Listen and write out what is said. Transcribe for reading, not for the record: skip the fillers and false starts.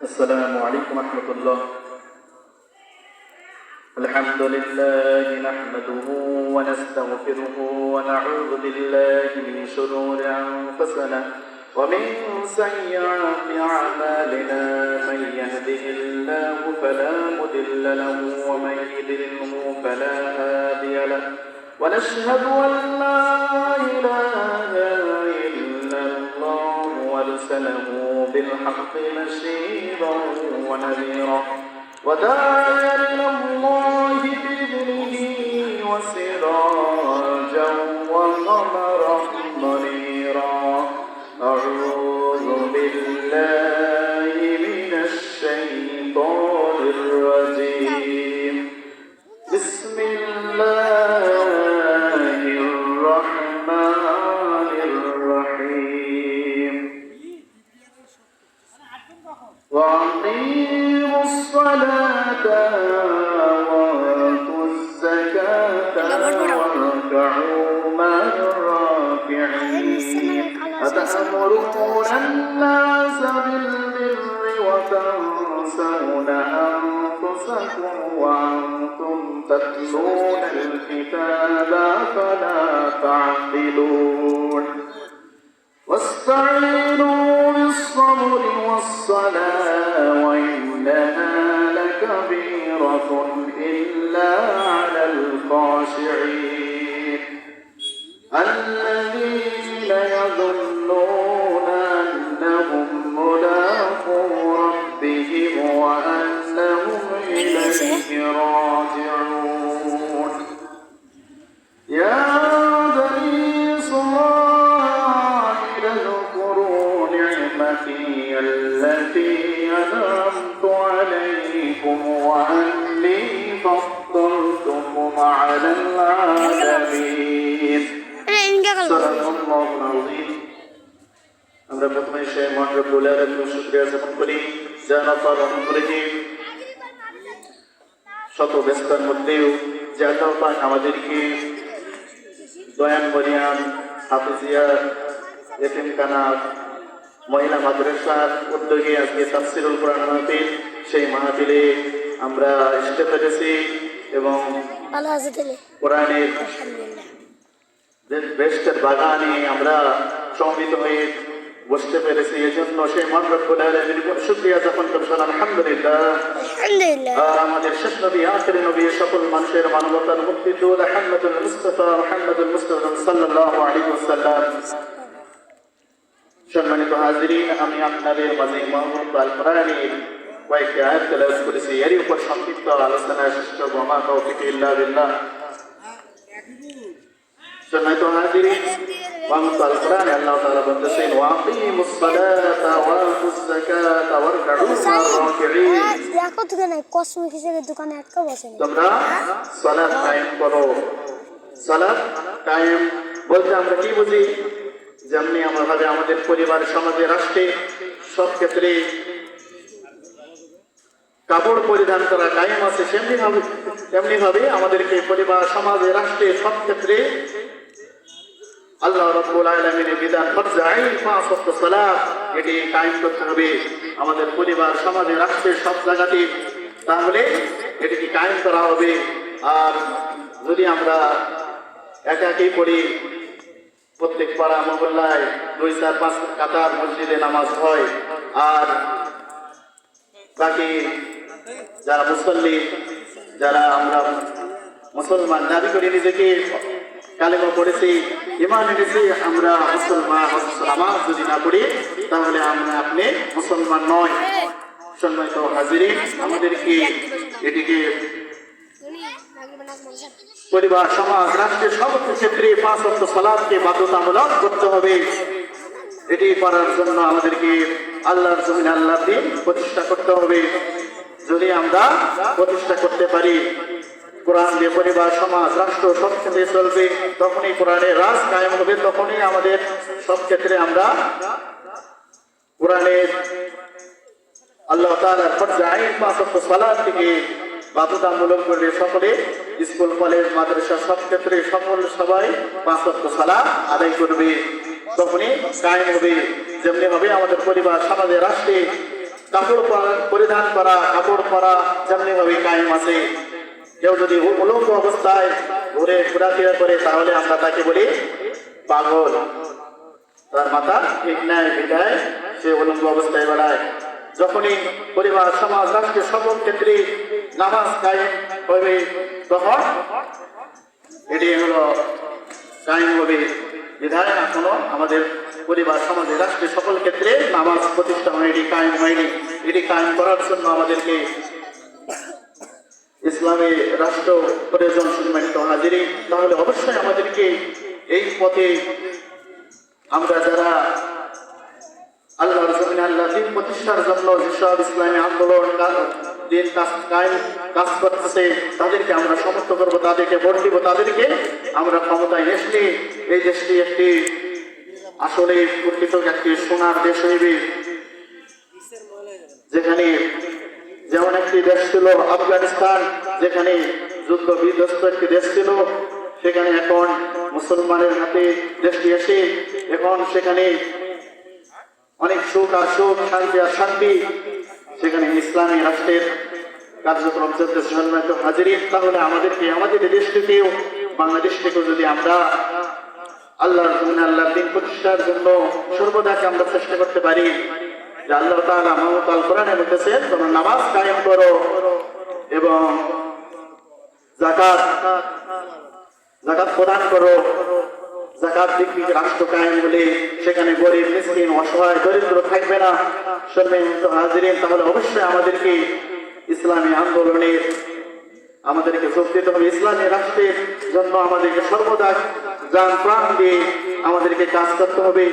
السلام عليكم ورحمة الله. الحمد لله نحمده ونستغفره ونعوذ بالله من شرور أنفسنا ومن سيئات أعمالنا. من يهده الله فلا مضل له ومن يضلله فلا هادي له. ونشهد أن لا إله إلا الله وأرسله بالحق بشيرا ونذيرا وداعيا إلى الله بإذنه وسراجا وقمرا منيرا. أعوذ بالله من الشيطان الرجيم. بسم الله الرحمن الرحيم. وأقيموا الصلاة وآتوا الزكاة واركعوا مع الراكعين. أتأمرون الناس بالبر وتنسون أنفسكم وأنتم تتلون الكتاب أفلا تعقلون. واستعينوا بالصبر والصلاة وإنها لكبيرة إلا على الخاشعين الذين يظنون أنهم ملاقو ربهم وأنهم إليه راجعون. يا بني إسرائيل اذكروا نعمتي التي أنعمت عليكم وأني فضلتكم على العالمين. صدق الله العظيم. আমরা প্রথমে সেই মহান রব্বুল আলামিনের শুকরিয়া জ্ঞাপন করি যার অপার করেছি শত ব্যস্ততার মধ্যেও যে আল্লাহ পাক আমাদেরকে দয়ান মরিয়াম হাফিজিয়া এতিমখানা মহিলা মাদ্রাসার উদ্যোগে আজকে তাফসিরুল কোরআন মাহফিল, সেই মাহফিলে আমরা আসতে পেরেছি এবং কোরআনের বেস্টের বাগানে আমরা সমবেত হয়ে বসতে পেরেছি। এই জন্য সেই মহান রব্বুল আলামিনের উপর শুকরিয়া জ্ঞাপন করছেন আলহামদুলিল্লাহ। আর আমাদের শেষ নবী আখিরি নবী সকল মানুষের মানবতার মুক্তিদূত মুহাম্মদুল মুস্তাফা সাল্লাল্লাহু আলাইহি ওয়াসাল্লাম। সম্মানিত হাজিরিন, আমি আপনাদের মাঝে মুহাম্মদ আল কোরআনের কয়েকটি আয়াত তেলাওয়াত করেছি। এর উপর সংক্ষিপ্ত আলোচনা শেষ করব। মা তৌফিক ইল্লা বিল্লাহ। সম্মানিত হাজিরিন, মুহাম্মদ আল কোরআনে আল্লাহ তাআলা বলতেছেন ওয়াকিমুস সালাতা ওয়াতুজ যাকাতা ওয়ারকাউ মা'আর রাকিঈন। দেখো তো কেন কসমেটিক্সের দোকানে আটকা বসে তোমরা সালাত কায়েম করো। সালাত কায়েম বলতে আমরা কি বুঝি? যেমনি আমাদের আমাদের পরিবার, সমাজে, রাষ্ট্রে সব ক্ষেত্রে কাপড় পরিধান করা কায়েম আছে, তেমনি ভাবে আমাদেরকে পরিবার, সমাজে, রাষ্ট্রে সব ক্ষেত্রে আল্লাহ রাব্বুল আলামিনের বিধান ফরজ আইন পাঁচ ওয়াক্ত সালাত এটি কায়েম করতে হবে আমাদের পরিবার, সমাজে, রাষ্ট্রে সব জায়গাতে। তাহলে এটিকে কায়েম করা হবে। আর যদি আমরা একাকি পড়ি, প্রত্যেক পাড়া মহল্লায় 2-4-5 কাতার মসজিদে নামাজ হয়, আর বাকি যারা মুসল্লি, যারা আমরা মুসলমান দাবি করি নিজেকে, কালেমা পড়েছি, ঈমান এনেছি, আমরা মুসলমান, নামাজ যদি না পড়ি তাহলে আমরা আপনি মুসলমান নয়। সম্মানিত হাজিরিন, আমাদেরকে এটিকে পরিবার, সমাজ, রাষ্ট্রের সব ক্ষেত্রে 5 ওয়াক্ত সালাতকে বাধ্যতামূলক করতে হবে। এটি করার জন্য আমাদেরকে আল্লাহর জমিনে আল্লাহর দ্বীন প্রতিষ্ঠা করতে হবে। যদি আমরা প্রতিষ্ঠা করতে পারি, কোরআন দিয়ে পরিবার, সমাজ, রাষ্ট্র সব ক্ষেত্রে চলবে, তখনই কোরআনের রাজ কায়েম হবে, তখনই আমাদের সব ক্ষেত্রে আমরা কোরআনের আল্লাহ তাআলার ফরজ আইন 5 ওয়াক্ত সালাত থেকে বাধ্যতামূলক করলে সকলে স্কুল, কলেজ, মাদ্রাসা সব ক্ষেত্রে সবাই 5 ওয়াক্ত সালাত আদায় করবে। তখনই কায়েম হবে। যেমনি হবে আমাদের পরিবার, সমাজে, রাষ্ট্রে পরিধান করা, কাপড় পরা যেমনি ভাবে কায়েম আছে। কেউ যদি উলঙ্গ অবস্থায় ঘোরাফেরা করে তাহলে আমরা তাকে বলি পাগল। তার মাথা ঠিক নাই বিদায় সে উলঙ্গ অবস্থায় বেড়ায়। যখনই পরিবার, সমাজ, রাষ্ট্রের সকল ক্ষেত্রে নামাজ কায়েম হবে তখন এটি হলো কায়েম হবে। বিধায় এখনো আমাদের পরিবার, সমাজে, রাষ্ট্রের সকল ক্ষেত্রে নামাজ প্রতিষ্ঠা হয়, এটি কায়েম হয়নি। এটি কায়েম করার জন্য আমাদেরকে ইসলামী রাষ্ট্র প্রয়োজন। সম্মানিত হাজিরিন, তাহলে অবশ্যই আমাদেরকে এই পথে আমরা যারা আল্লাহর জমিনে আল্লাহ দিন প্রতিষ্ঠার জন্য যেসব ইসলামী আন্দোলন দিন কাজ করতেছে তাদেরকে আমরা সমর্থন করবো, তাদেরকে ভোট দিব, তাদেরকে আমরা ক্ষমতায় এসে এই দেশটি একটি আসলে প্রকৃত একটি সোনার দেশ হইবে। যেখানে যেমন একটি দেশ ছিল আফগানিস্তান, যেখানে যুদ্ধ বিধ্বস্ত একটি দেশ ছিল, সেখানে এখন মুসলমানের হাতে দেশটি এসে এখন সেখানে অনেক সুখ আর সুখ, শান্তি আর শান্তি, সেখানে ইসলামী রাষ্ট্রের কার্যক্রম চলতেছে। সম্মানিত হাজিরিন, তাহলে আমাদেরকে আমাদের দেশটিকেও, বাংলাদেশ থেকেও যদি আমরা আল্লাহর জন্য আল্লাহর দিন প্রতিষ্ঠার জন্য সর্বদাকে আমরা চেষ্টা করতে পারি, যে আল্লাহ তাআলা মহান কোরআনে বলেছেন তোমরা নামাজ কায়েম করো এবং যাকাত প্রদান করো। যাকাত ভিত্তিক রাষ্ট্র কায়েম হলে সেখানে গরিব, মিসকিন, অসহায়, দরিদ্র থাকবে না। সম্মানিত হাজিরিন, তাহলে অবশ্যই আমাদেরকে ইসলামী আন্দোলনের আমাদেরকে যোগ দিতে হবে। ইসলামী রাষ্ট্রের জন্য আমাদেরকে সর্বদা জান প্রাণ দিয়ে আমাদেরকে কাজ করতে হবে।